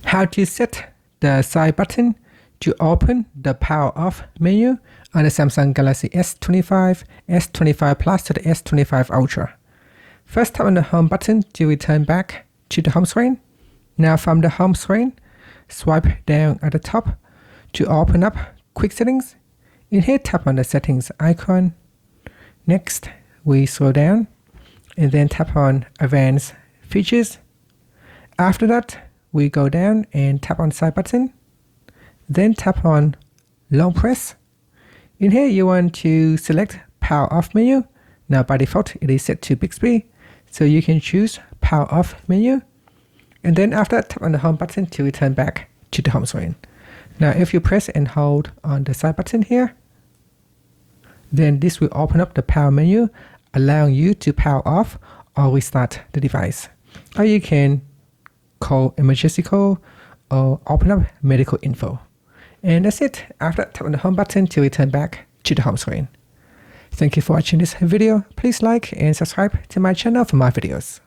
How to set the side button to open the power off menu on the Samsung Galaxy S25, S25 Plus to the S25 Ultra. First, tap on the home button to return back to the home screen. Now from the home screen, swipe down at the top to open up quick settings. In here, tap on the settings icon. Next, we scroll down and then tap on advanced features. After that, we go down and tap on side button. Then tap on long press. In here, you want to select power off menu. Now by default, it is set to Bixby. So you can choose power off menu. And then after that, tap on the home button to return back to the home screen. Now if you press and hold on the side button here, then this will open up the power menu, allowing you to power off or restart the device. Or you can call emergency call or open up medical info. And that's it. After that, tap on the home button to return back to the home screen. Thank you for watching this video. Please like and subscribe to my channel for more videos.